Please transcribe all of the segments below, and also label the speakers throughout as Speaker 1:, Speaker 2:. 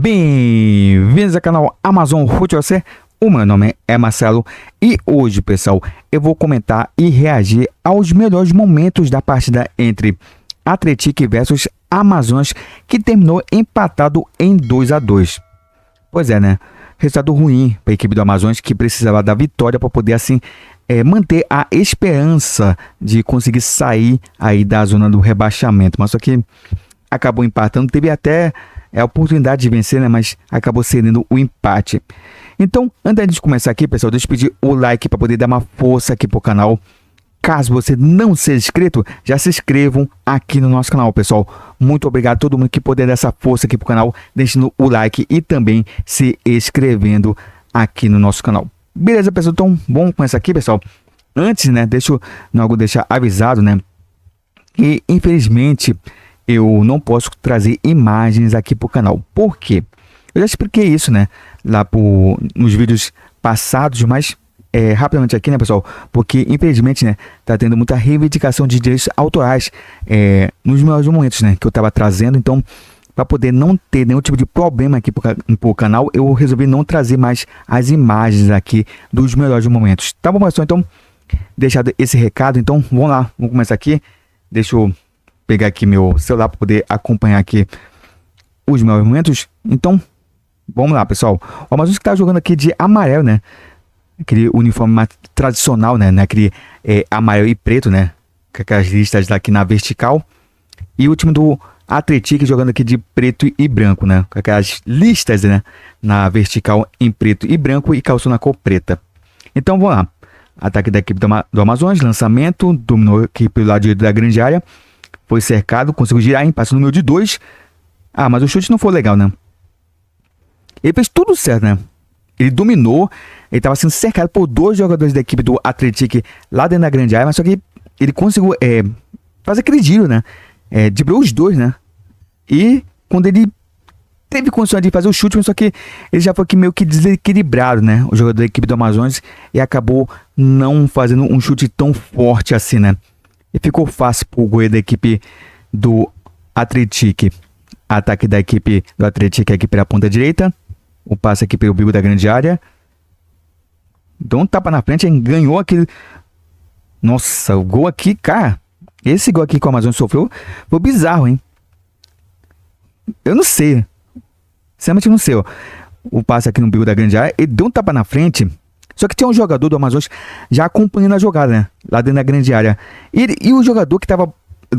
Speaker 1: Bem-vindos ao canal Amazon Futebol. O meu nome é Marcelo e hoje, pessoal, eu vou comentar e reagir aos melhores momentos da partida entre Atlético versus Amazonas, que terminou empatado em 2-2. Pois é, né? Resultado ruim para a equipe do Amazonas, que precisava da vitória para poder assim manter a esperança de conseguir sair aí da zona do rebaixamento. Mas só que acabou empatando, teve até a oportunidade de vencer, né? Mas acabou cedendo o empate. Então, antes de começar aqui, pessoal, deixa eu pedir o like para poder dar uma força aqui pro canal. Caso você não seja inscrito, já se inscrevam aqui no nosso canal, pessoal. Muito obrigado a todo mundo que puder dar essa força aqui pro canal, deixando o like e também se inscrevendo aqui no nosso canal. Beleza, pessoal? Então, vamos começar aqui, pessoal. Antes, né, deixa eu deixar avisado, né, que infelizmente eu não posso trazer imagens aqui pro canal. Por quê? Eu já expliquei isso, né, lá nos vídeos passados, mas rapidamente aqui, né, pessoal, porque infelizmente, né, tá tendo muita reivindicação de direitos autorais nos melhores momentos, né, que eu tava trazendo. Então, para poder não ter nenhum tipo de problema aqui pro canal, eu resolvi não trazer mais as imagens aqui dos melhores momentos. Tá bom, pessoal? Então, deixado esse recado, então vamos lá, vamos começar aqui. Deixa eu pegar aqui meu celular para poder acompanhar aqui os melhores momentos. Então, vamos lá, pessoal. O Amazonas que tá jogando aqui de amarelo, né? Aquele uniforme mais tradicional, né? Aquele amarelo e preto, né? Com aquelas listas aqui na vertical. E o time do Atlético jogando aqui de preto e branco, né? Com aquelas listas, né? Na vertical em preto e branco e calção na cor preta. Então, vamos lá. Ataque da equipe do Amazonas. Lançamento. Dominou aqui pelo lado direito da grande área. Foi cercado. Conseguiu girar. Passe no número de 2. Ah, mas o chute não foi legal, né? Ele fez tudo certo, né? Ele dominou, ele estava sendo cercado por 2 jogadores da equipe do Atlético lá dentro da grande área, mas só que ele conseguiu fazer aquele giro, né? Driblou os dois, né? E quando ele teve condições de fazer o chute, mas só que ele já foi aqui meio que desequilibrado, né? O jogador da equipe do Amazonas, e acabou não fazendo um chute tão forte assim, né? E ficou fácil pro goleiro da equipe do Atlético. Ataque da equipe do Atlético aqui pela ponta direita. O passe aqui pelo bico da grande área. Deu um tapa na frente, hein? Ganhou aquele... Nossa, o gol aqui, cara. Esse gol aqui que o Amazonas sofreu foi bizarro, hein? Eu não sei. Sinceramente não sei, ó. O passe aqui no bico da grande área. Ele deu um tapa na frente. Só que tinha um jogador do Amazonas já acompanhando a jogada, né? Lá dentro da grande área. E o jogador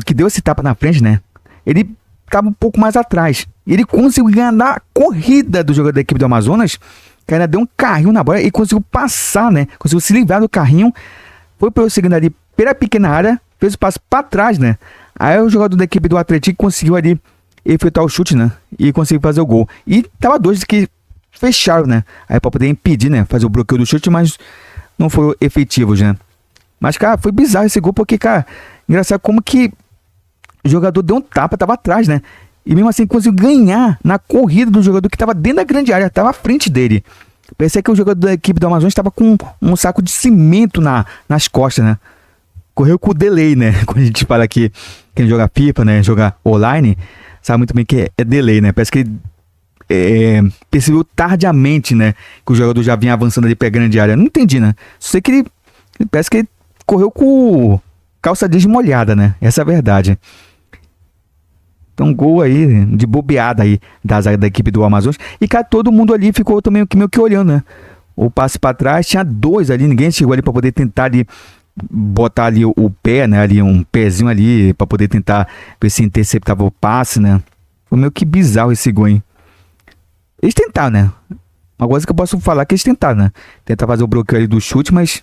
Speaker 1: que deu esse tapa na frente, né? Ele estava um pouco mais atrás. E ele conseguiu ganhar na corrida do jogador da equipe do Amazonas, que ainda deu um carrinho na bola e conseguiu passar, né? Conseguiu se livrar do carrinho. Foi prosseguindo ali pela pequena área, fez o passo para trás, né? Aí o jogador da equipe do Atlético conseguiu ali efetuar o chute, né? E conseguiu fazer o gol. E tava 2 que fecharam, né? Aí para poder impedir, né? Fazer o bloqueio do chute, mas não foi efetivo, né? Mas, cara, foi bizarro esse gol, porque, cara, engraçado como que o jogador deu um tapa, tava atrás, né? E mesmo assim conseguiu ganhar na corrida do jogador que estava dentro da grande área, estava à frente dele. Parecia que o jogador da equipe do Amazonas estava com um saco de cimento nas costas, né? Correu com o delay, né? Quando a gente fala aqui, quem joga FIFA, né? Joga online, sabe muito bem que é delay, né? Parece que ele percebeu tardiamente, né? Que o jogador já vinha avançando ali para a grande área. Não entendi, né? Só sei que ele parece que ele correu com calça jeans molhada, né? Essa é a verdade. Então, gol aí, de bobeada aí da zaga da equipe do Amazonas. E, cara, todo mundo ali ficou também meio que olhando, né? O passe para trás, tinha 2 ali, ninguém chegou ali para poder tentar ali botar ali o pé, né? Ali um pezinho ali para poder tentar ver se interceptava o passe, né? Foi meio que bizarro esse gol, hein? Eles tentaram, né? Uma coisa que eu posso falar é que eles tentaram, né? Tentar fazer o bloqueio ali do chute, mas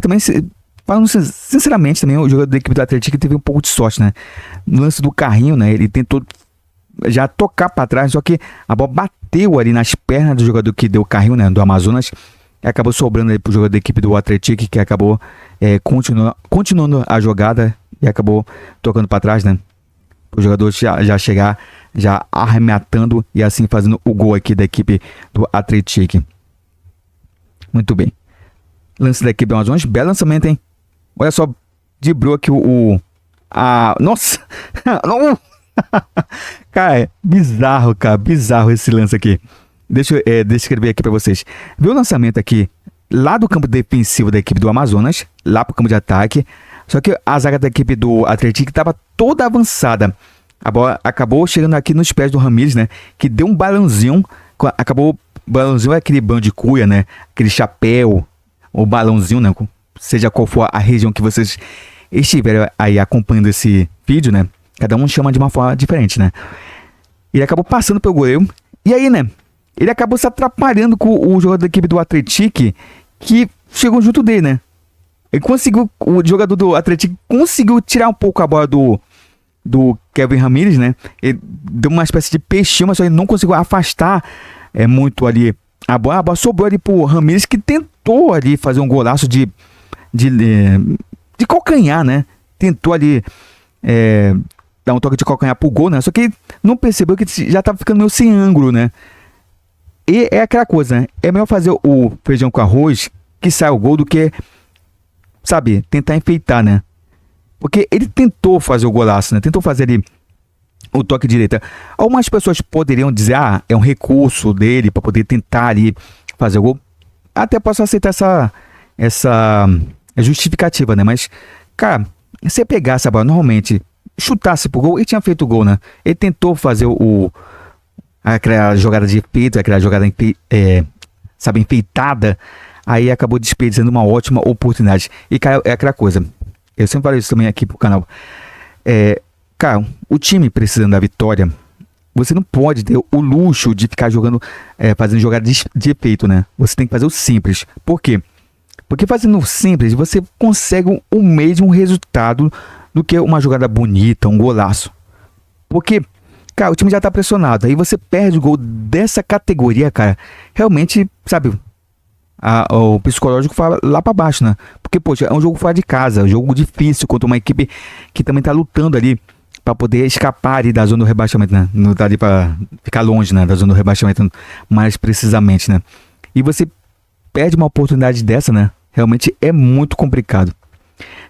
Speaker 1: também... Falando sinceramente também, o jogador da equipe do Atlético teve um pouco de sorte, né? No lance do carrinho, né? Ele tentou já tocar para trás, só que a bola bateu ali nas pernas do jogador que deu o carrinho, né? Do Amazonas. E acabou sobrando ali pro jogador da equipe do Atlético, que acabou continuando a jogada e acabou tocando para trás, né? O jogador já chegar, já arrematando e assim fazendo o gol aqui da equipe do Atlético. Muito bem. Lance da equipe do Amazonas, belo lançamento, hein? Olha só, driblou aqui nossa! Cara, bizarro, cara. Bizarro esse lance aqui. Deixa eu descrever aqui pra vocês. Viu o lançamento aqui lá do campo defensivo da equipe do Amazonas, lá pro campo de ataque. Só que a zaga da equipe do Atlético estava toda avançada. A bola acabou chegando aqui nos pés do Ramires, né? Que deu um balãozinho. Acabou. Balãozinho é aquele banho de cuia, né? Aquele chapéu. O balãozinho, né? Seja qual for a região que vocês estiverem aí acompanhando esse vídeo, né? Cada um chama de uma forma diferente, né? Ele acabou passando pelo goleiro. E aí, né? Ele acabou se atrapalhando com o jogador da equipe do Atlético, que chegou junto dele, né? Ele conseguiu, o jogador do Atlético conseguiu tirar um pouco a bola do Kevin Ramires, né? Ele deu uma espécie de peixinho, mas só ele não conseguiu afastar muito ali a bola sobrou ali pro Ramires, que tentou ali fazer um golaço de calcanhar, né? Tentou ali dar um toque de calcanhar pro gol, né? Só que não percebeu que já tava ficando meio sem ângulo, né? E é aquela coisa, né? É melhor fazer o feijão com arroz que sai o gol do que, sabe, tentar enfeitar, né? Porque ele tentou fazer o golaço, né? Tentou fazer ali o toque de direita. Algumas pessoas poderiam dizer, é um recurso dele para poder tentar ali fazer o gol. Até posso aceitar essa justificativa, né? Mas, cara, se pegasse a bola normalmente, chutasse pro gol, ele tinha feito o gol, né? Ele tentou fazer aquela jogada de efeito, aquela jogada enfeitada, aí acabou desperdiçando uma ótima oportunidade. E, cara, é aquela coisa, eu sempre falo isso também aqui pro canal, cara, o time precisando da vitória, você não pode ter o luxo de ficar jogando, fazendo jogada de efeito, né? Você tem que fazer o simples. Por quê? Porque fazendo o simples, você consegue o mesmo resultado do que uma jogada bonita, um golaço. Porque, cara, o time já tá pressionado. Aí você perde o gol dessa categoria, cara. Realmente, sabe, o psicológico vai lá pra baixo, né? Porque, poxa, é um jogo fora de casa, um jogo difícil contra uma equipe que também tá lutando ali pra poder escapar ali da zona do rebaixamento, né? Não tá ali pra ficar longe, né? Da zona do rebaixamento, mais precisamente, né? E você perde uma oportunidade dessa, né? Realmente é muito complicado.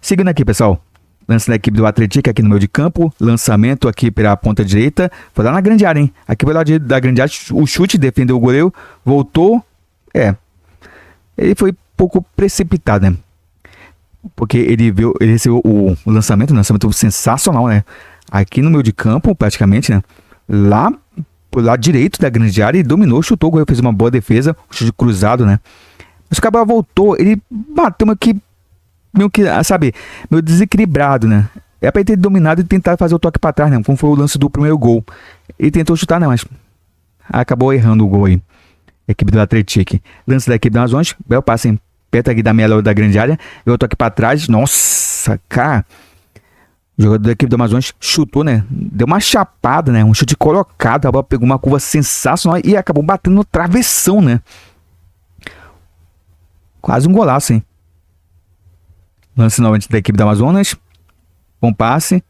Speaker 1: Seguindo aqui, pessoal. Lance da equipe do Atlético aqui no meio de campo. Lançamento aqui pela ponta direita. Foi lá na grande área, hein? Aqui pelo lado da grande área, o chute, defendeu o goleiro. Voltou. Ele foi um pouco precipitado, né? Porque ele recebeu o lançamento sensacional, né? Aqui no meio de campo, praticamente, né? Lá pro lado direito da grande área, ele dominou, chutou, o goleiro fez uma boa defesa, chute cruzado, né? Mas o Cabral voltou, ele bateu meio que, sabe, meio desequilibrado, né? É pra ele ter dominado e tentar fazer o toque pra trás, né? Como foi o lance do primeiro gol. Ele tentou chutar, né? Mas acabou errando o gol aí. Equipe do Atlético. Lance da equipe do Amazonas. Bel passe perto aqui da meia da grande área. E o toque pra trás. Nossa, cara. O jogador da equipe do Amazonas chutou, né? Deu uma chapada, né? Um chute colocado. A bola pegou uma curva sensacional e acabou batendo no travessão, né? Quase um golaço, hein? Lance novamente da equipe do Amazonas. Bom passe.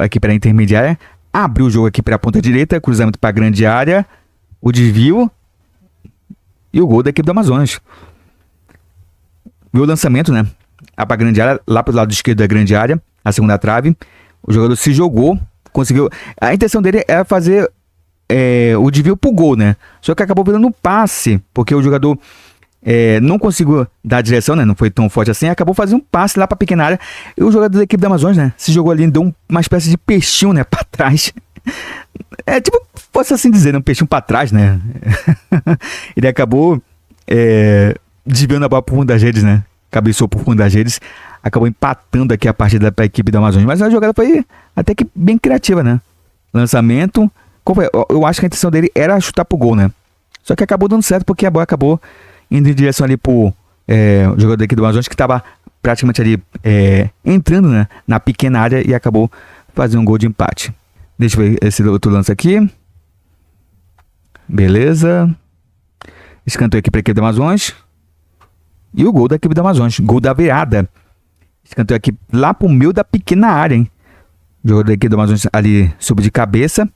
Speaker 1: Aqui para a intermediária. Abriu o jogo aqui para a ponta direita. Cruzamento para a grande área. O desvio. E o gol da equipe do Amazonas. Viu o lançamento, né? Para a grande área. Lá para o lado esquerdo da grande área. A segunda trave. O jogador se jogou. Conseguiu. A intenção dele era fazer o desvio pro gol, né? Só que acabou virando um passe. Porque o jogador não conseguiu dar a direção, né? Não foi tão forte assim. Acabou fazendo um passe lá pra pequena área. E o jogador da equipe do Amazonas, né? Se jogou ali e deu uma espécie de peixinho, né? Pra trás. Tipo, posso assim dizer, né? Um peixinho pra trás, né? Ele acabou desviando a bola pro fundo das redes, né? Cabeceou pro fundo das redes. Acabou empatando aqui a partida pra equipe do Amazonas. Mas a jogada foi até que bem criativa, né? Lançamento. Eu acho que a intenção dele era chutar pro gol, né? Só que acabou dando certo porque a bola acabou indo em direção ali pro jogador aqui do Amazonas, que estava praticamente ali entrando, né, na pequena área e acabou fazendo um gol de empate. Deixa eu ver esse outro lance aqui. Beleza. Escanteio aqui para a equipe do Amazonas. E o gol da equipe do Amazonas. Gol da virada. Escanteio aqui lá pro meio da pequena área, hein. O jogador da equipe do Amazonas ali subiu de cabeça.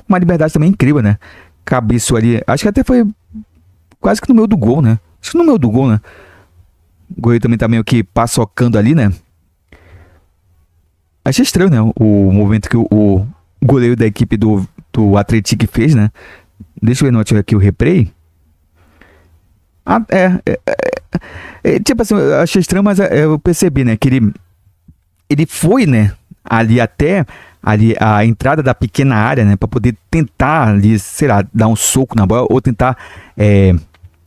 Speaker 1: Uma liberdade também incrível, né. Cabeçou ali. Acho que até foi quase que no meio do gol, né? Acho que no meio do gol, né? O goleiro também tá meio que paçocando ali, né? achei estranho, né? O movimento que o goleiro da equipe do Atlético fez, né? Deixa eu ver aqui o replay. Tipo assim, eu achei estranho, mas eu percebi, né? Que ele foi, né? Ali até a entrada da pequena área, né? Pra poder tentar ali, sei lá, dar um soco na bola ou tentar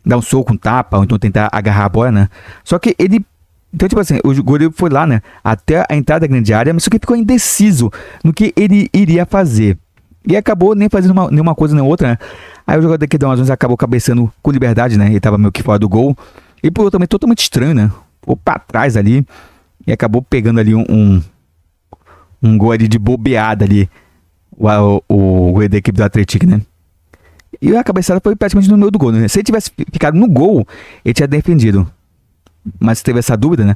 Speaker 1: dar um soco, um tapa, ou então tentar agarrar a bola, né? Só que ele... Então, tipo assim, o goleiro foi lá, né? Até a entrada da grande área, mas só que ficou indeciso no que ele iria fazer. E acabou nem fazendo nenhuma coisa nem outra, né? Aí o jogador aqui do Amazonas acabou cabeceando com liberdade, né? Ele tava meio que fora do gol. E por também totalmente estranho, né? Ficou pra trás ali. E acabou pegando ali um gol ali de bobeada ali. O gol da equipe do Atlético, né? E a cabeçada foi praticamente no meio do gol, né? Se ele tivesse ficado no gol, ele tinha defendido. Mas teve essa dúvida, né?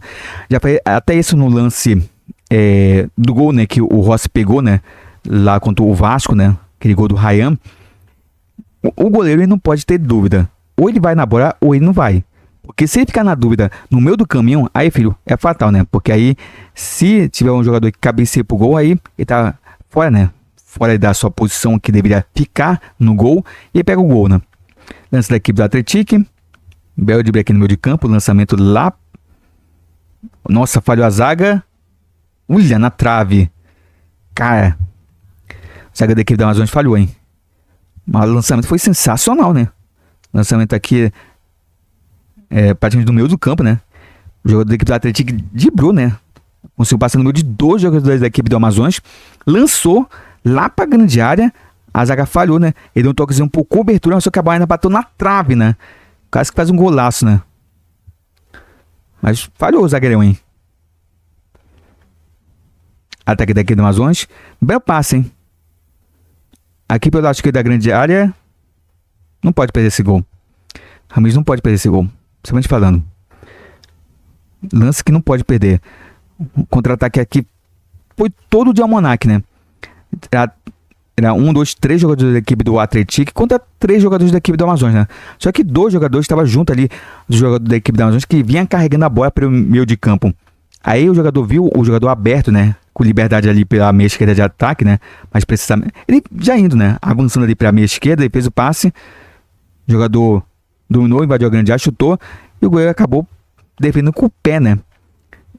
Speaker 1: Já foi até isso no lance do gol, né? Que o Rossi pegou, né? Lá contra o Vasco, né? Aquele gol do Ryan. O goleiro ele não pode ter dúvida. Ou ele vai na bola ou ele não vai. Porque se ele ficar na dúvida no meio do caminho, aí, filho, é fatal, né? Porque aí, se tiver um jogador que cabeceia pro gol, aí ele tá fora, né? Fora da sua posição que deveria ficar no gol. E ele pega o gol, né? Lance da equipe do Atlético. Belo de aqui no meio de campo. Lançamento lá. Nossa, falhou a zaga. Olha, na trave. Cara, a zaga da equipe do Amazonas falhou, hein? Mas o lançamento foi sensacional, né? O lançamento aqui praticamente do meio do campo, né? O jogador da equipe do Atlético driblou, né? Conseguiu passar no meio de 2 jogadores da equipe do Amazonas. Lançou lá pra grande área. A zaga falhou, né? Ele deu um toquezinho por cobertura, só que a bola ainda bateu na trave, né? Quase que faz um golaço, né? Mas falhou o zagueirão, hein? Ataque da equipe do Amazonas. Belo passe, hein? Aqui pelo lado esquerdo da grande área. Não pode perder esse gol. Ramirez não pode perder esse gol. Principalmente falando. Lance que não pode perder. O contra-ataque aqui foi todo de Almanac, né? Era 1, 2, 3 jogadores da equipe do Atlético contra 3 jogadores da equipe do Amazonas, né? Só que 2 jogadores estavam junto ali do jogador da equipe do Amazonas que vinha carregando a bola pelo meio de campo. Aí o jogador viu o jogador aberto, né? Com liberdade ali pela meia esquerda de ataque, né? Mas precisamente... Ele já indo, né? Avançando ali pela meia esquerda, ele fez o passe. O jogador dominou, invadiu a grande área, chutou. E o goleiro acabou defendendo com o pé, né?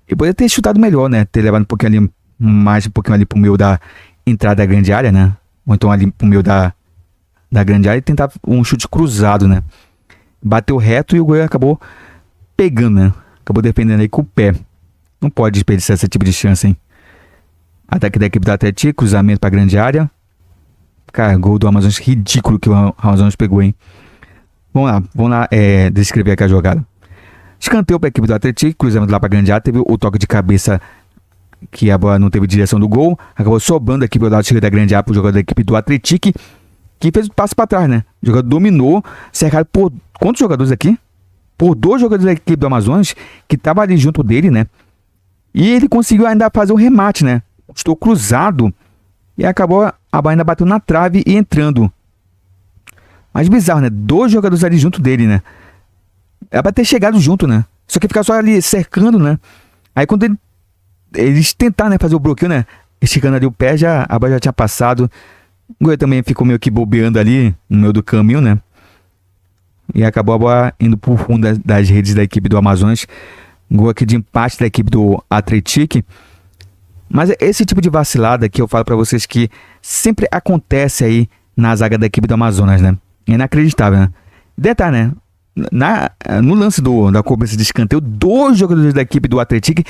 Speaker 1: Ele poderia ter chutado melhor, né? Ter levado um pouquinho ali, mais um pouquinho ali pro meio da entrada da grande área, né? Ou então ali pro meio da grande área e tentar um chute cruzado, né? Bateu reto e o goleiro acabou pegando, né? Acabou defendendo aí com o pé. Não pode desperdiçar esse tipo de chance, hein? Ataque da equipe do Atlético, cruzamento pra grande área. Cara, gol do Amazonas ridículo que o Amazonas pegou, hein? Vamos lá descrever aqui a jogada. Escanteio pra equipe do Atlético, cruzamento lá pra grande área. Teve o toque de cabeça que a bola não teve direção do gol. Acabou sobrando aqui pelo lado esquerdo da grande área pro jogador da equipe do Atlético, que fez o passo pra trás, né? O jogador dominou, cercado por quantos jogadores aqui? Por 2 jogadores da equipe do Amazonas que estavam ali junto dele, né? E ele conseguiu ainda fazer o remate, né? Estou cruzado e acabou a bola ainda bateu na trave e entrando. Mas bizarro, né? 2 jogadores ali junto dele, né? Era pra ter chegado junto, né? Só que ficar só ali cercando, né? Aí quando eles tentaram, né, fazer o bloqueio, né? Esticando ali o pé, a bola já tinha passado. O goleiro também ficou meio que bobeando ali no meio do caminho, né? E acabou a bola indo pro fundo das redes da equipe do Amazonas. Gol aqui de empate da equipe do Atlético. Mas esse tipo de vacilada que eu falo pra vocês que sempre acontece aí na zaga da equipe do Amazonas, né? É inacreditável, né? Detalhe, né? No lance da cobrança de escanteio, 2 jogadores da equipe do Atlético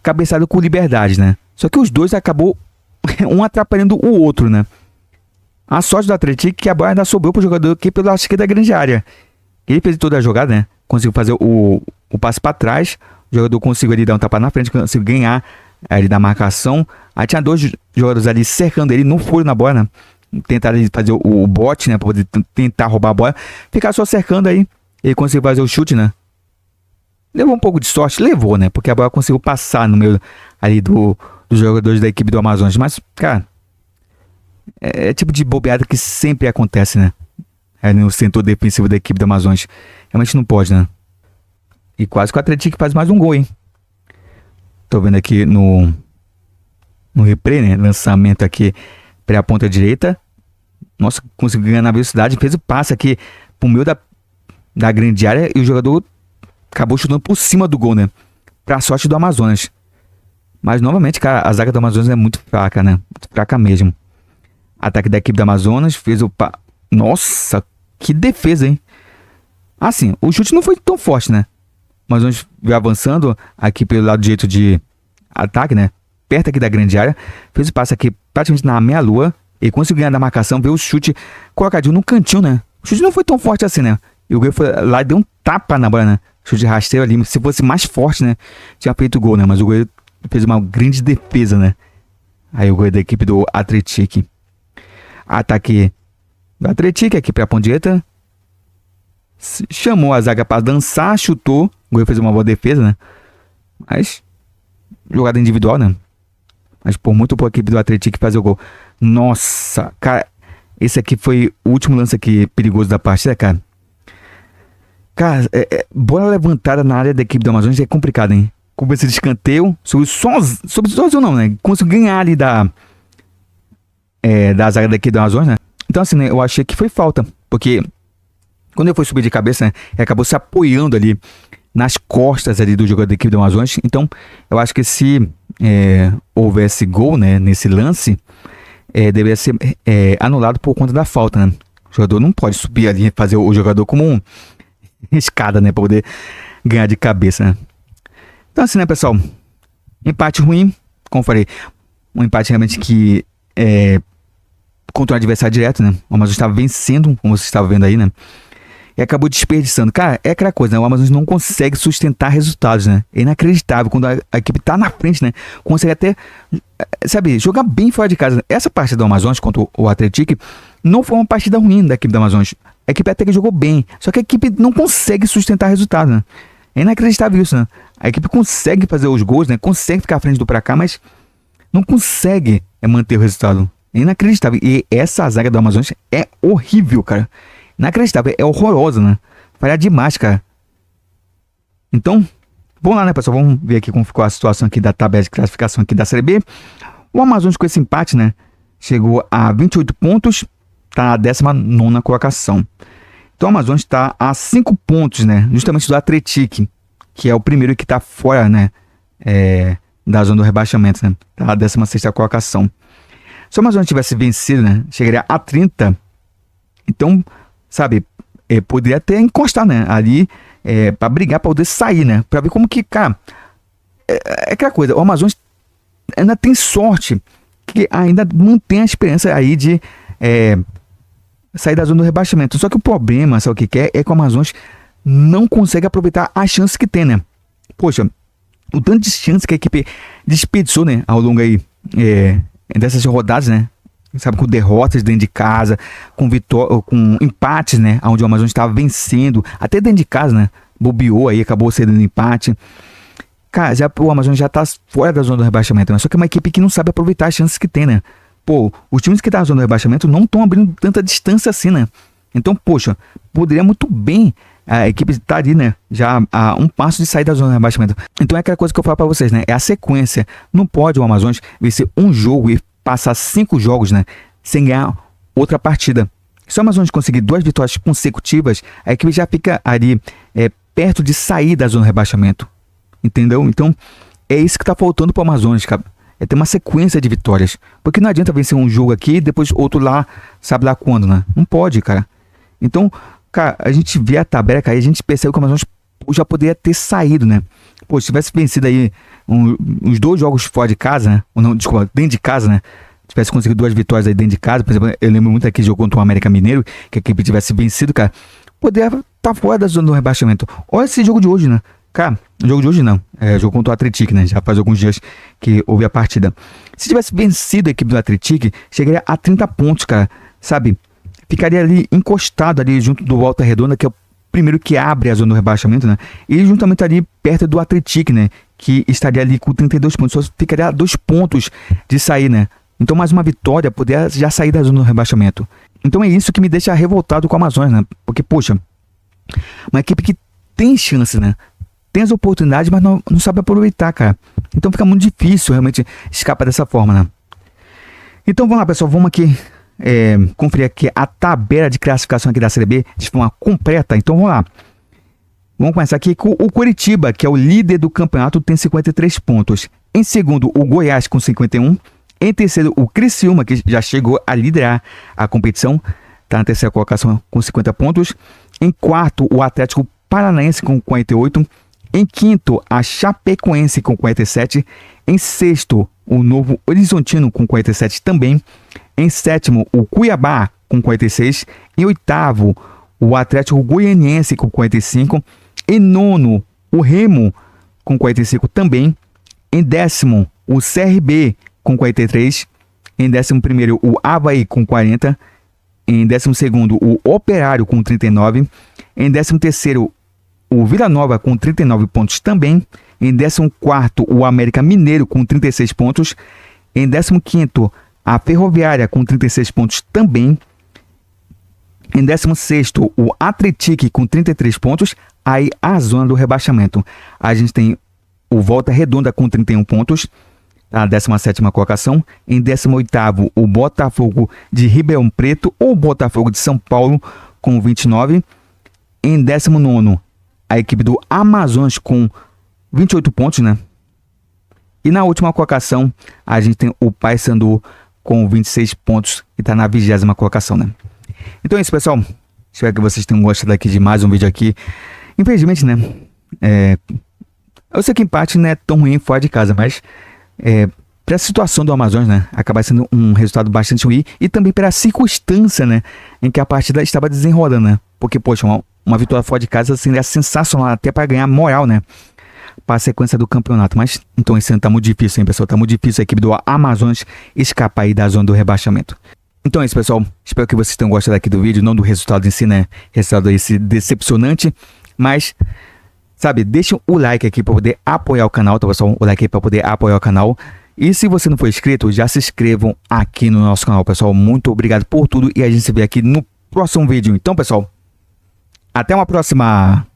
Speaker 1: cabeçaram com liberdade, né? Só que os 2 acabou um atrapalhando o outro, né? A sorte do Atlético é que a bola ainda sobrou pro jogador aqui pelo lado esquerdo da grande área. Ele fez toda a jogada, né? Conseguiu fazer o passe para trás. O jogador conseguiu ali dar um tapa na frente, conseguiu ganhar ali da marcação. Aí tinha 2 jogadores ali cercando ele, não foram na bola, né? Tentaram fazer o bote, né? Pra poder tentar roubar a bola. Ficar só cercando aí. Ele conseguiu fazer o chute, né? Levou um pouco de sorte, levou, né? Porque a bola conseguiu passar no meio ali dos jogadores da equipe do Amazonas. Mas, cara, é tipo de bobeada que sempre acontece, né? No setor defensivo da equipe do Amazonas. Realmente não pode, né? E quase que o Atlético faz mais um gol, hein? Tô vendo aqui no no replay, né? Lançamento aqui para a ponta direita. Nossa, conseguiu ganhar na velocidade. Fez o passe aqui pro meio da grande área. E o jogador acabou chutando por cima do gol, né? Pra sorte do Amazonas. Mas novamente, cara, a zaga do Amazonas é muito fraca, né? Muito fraca mesmo. Ataque da equipe do Amazonas. Fez o Nossa, que defesa, hein? Assim, o chute não foi tão forte, né? Mas vamos ver avançando aqui pelo lado direito de ataque, né? Perto aqui da grande área. Fez o passe aqui praticamente na meia-lua. E conseguiu ganhar da marcação. Veio o chute colocadinho no cantinho, né? O chute não foi tão forte assim, né? E o Goiás foi lá e deu um tapa na bola, né? Chute rasteiro ali. Se fosse mais forte, né? Tinha feito o gol, né? Mas o Goiás fez uma grande defesa, né? Aí o Goiás da equipe do Atlético. Ataque do Atlético aqui pra ponta direita. Chamou a zaga para dançar, chutou. O Goiás fez uma boa defesa, né? Mas jogada individual, né? Mas por muito pouco a equipe do Atlético fazer o gol. Nossa, cara, esse aqui foi o último lance aqui perigoso da partida, cara. Cara, bola levantada na área da equipe do Amazonas é complicado, hein? Começa de escanteio, sozinho não, né? Conseguiu ganhar ali da zaga da equipe do Amazonas, né? Então assim, né, eu achei que foi falta, porque quando ele foi subir de cabeça, né, ele acabou se apoiando ali nas costas ali do jogador da equipe do Amazonas. Então, eu acho que se houvesse gol, né, nesse lance, deveria ser anulado por conta da falta, né? O jogador não pode subir ali e fazer o jogador como uma escada, né, para poder ganhar de cabeça, né? Então assim, né, pessoal, empate ruim, como eu falei, um empate realmente que contra um adversário direto, né? O Amazonas estava vencendo, como você estava vendo aí, né? E acabou desperdiçando. Cara, é aquela coisa, né? O Amazonas não consegue sustentar resultados, né? É inacreditável quando a equipe tá na frente, né? Consegue até, sabe, jogar bem fora de casa. Essa partida do Amazonas contra o Atlético não foi uma partida ruim da equipe do Amazonas. A equipe até que jogou bem, só que a equipe não consegue sustentar resultado, né? É inacreditável isso, né? A equipe consegue fazer os gols, né? Consegue ficar à frente do pra cá, mas não consegue manter o resultado. É inacreditável. E essa zaga do Amazonas é horrível, cara. Inacreditável, é horrorosa, né? Falhar demais, cara. Então, vamos lá, né, pessoal? Vamos ver aqui como ficou a situação aqui da tabela de classificação aqui da Série B. O Amazonas com esse empate, né? Chegou a 28 pontos, tá na 19ª colocação. Então o Amazonas está a 5 pontos, né? Justamente do Atlético, que é o primeiro que tá fora, né? Da zona do rebaixamento, né? Tá na 16ª colocação. Se o Amazonas tivesse vencido, né? Chegaria a 30. Então, sabe, poderia até encostar, né? Ali, pra brigar, pra poder sair, né? Pra ver como que, cara, é aquela coisa, o Amazonas ainda tem sorte, que ainda mantém a esperança aí de sair da zona do rebaixamento. Só que o problema, sabe o que é? É que o Amazonas não consegue aproveitar as chances que tem, né? Poxa, o tanto de chances que a equipe desperdiçou, né? Ao longo aí dessas rodadas, né? Sabe, com derrotas dentro de casa, com empates, né? Onde o Amazonas estava vencendo, até dentro de casa, né? Bobeou aí, acabou cedendo empate. Cara, o Amazonas já tá fora da zona do rebaixamento, né? Só que é uma equipe que não sabe aproveitar as chances que tem, né? Pô, os times que estão na zona do rebaixamento não estão abrindo tanta distância assim, né? Então, poxa, poderia muito bem a equipe estar ali, né? Já a um passo de sair da zona do rebaixamento. Então é aquela coisa que eu falo pra vocês, né? É a sequência. Não pode o Amazonas vencer um jogo e passar 5 jogos, né? Sem ganhar outra partida. Se o Amazonas conseguir 2 vitórias consecutivas, a equipe já fica ali perto de sair da zona do rebaixamento. Entendeu? Então, é isso que tá faltando pro Amazonas, cara. É ter uma sequência de vitórias. Porque não adianta vencer um jogo aqui e depois outro lá, sabe lá quando, né? Não pode, cara. Então, cara, a gente vê a tabela, cara, e a gente percebe que o Amazonas já poderia ter saído, né? Pô, se tivesse vencido aí uns 2 jogos fora de casa, né? Ou não, desculpa, dentro de casa, né? Tivesse conseguido 2 vitórias aí dentro de casa, por exemplo, eu lembro muito aqui de jogo contra o América Mineiro, que a equipe tivesse vencido, cara, poderia estar fora da zona do rebaixamento. Olha esse jogo de hoje, né? Cara, jogo de hoje não. Jogo contra o Atlético, né? Já faz alguns dias que houve a partida. Se tivesse vencido a equipe do Atlético, chegaria a 30 pontos, cara. Sabe? Ficaria ali encostado ali junto do Volta Redonda, que é o primeiro que abre a zona do rebaixamento, né? E juntamente ali perto do Atlético, né? Que estaria ali com 32 pontos. Só ficaria a 2 pontos de sair, né? Então mais uma vitória poderia já sair da zona do rebaixamento. Então é isso que me deixa revoltado com o Amazonas, né? Porque, poxa, uma equipe que tem chance, né? tem as oportunidades, mas não sabe aproveitar, cara. Então fica muito difícil realmente escapar dessa forma, né? Então vamos lá, pessoal, vamos aqui conferir aqui a tabela de classificação aqui da Série B de forma completa. Então vamos lá. Vamos começar aqui com o Coritiba, que é o líder do campeonato, tem 53 pontos. Em segundo, o Goiás com 51. Em terceiro, o Criciúma, que já chegou a liderar a competição, está na terceira colocação com 50 pontos. Em quarto, o Atlético Paranaense com 48. Em quinto, a Chapecoense com 47. Em sexto, o Novo Horizontino com 47 também. Em sétimo, o Cuiabá com 46. Em oitavo, o Atlético Goianiense com 45. Em nono, o Remo com 45 também. Em décimo, o CRB com 43. Em 11º, o Avaí com 40. Em 12º, o Operário com 39. Em 13º, o Vila Nova com 39 pontos também. Em 14º, o América Mineiro com 36 pontos. Em 15º, a Ferroviária com 36 pontos também. Em 16º, o Atlético com 33 pontos. Aí a zona do rebaixamento. A gente tem o Volta Redonda com 31 pontos. A 17ª colocação. Em 18º, o Botafogo de Ribeirão Preto ou Botafogo de São Paulo com 29. Em 19º, a equipe do Amazonas com 28 pontos, né? E na última colocação, a gente tem o Paysandu com 26 pontos e está na 20ª colocação, né? Então é isso, pessoal. Espero que vocês tenham gostado aqui de mais um vídeo aqui. Infelizmente, né? Eu sei que empate não é tão ruim fora de casa, mas para a situação do Amazonas, né, acaba sendo um resultado bastante ruim e também pela circunstância, né, em que a partida estava desenrolando, né? Porque, poxa, uma vitória fora de casa seria sensacional até para ganhar moral, né, para a sequência do campeonato. Mas então esse ano tá muito difícil, hein, pessoal? Tá muito difícil a equipe do Amazonas escapar aí da zona do rebaixamento. Então é isso, pessoal. Espero que vocês tenham gostado aqui do vídeo, não do resultado em si, né? Resultado esse decepcionante, mas sabe, deixa o like aqui para poder apoiar o canal, tá, pessoal? O like aí para poder apoiar o canal. E se você não for inscrito, já se inscrevam aqui no nosso canal, pessoal. Muito obrigado por tudo e a gente se vê aqui no próximo vídeo. Então, pessoal, até uma próxima!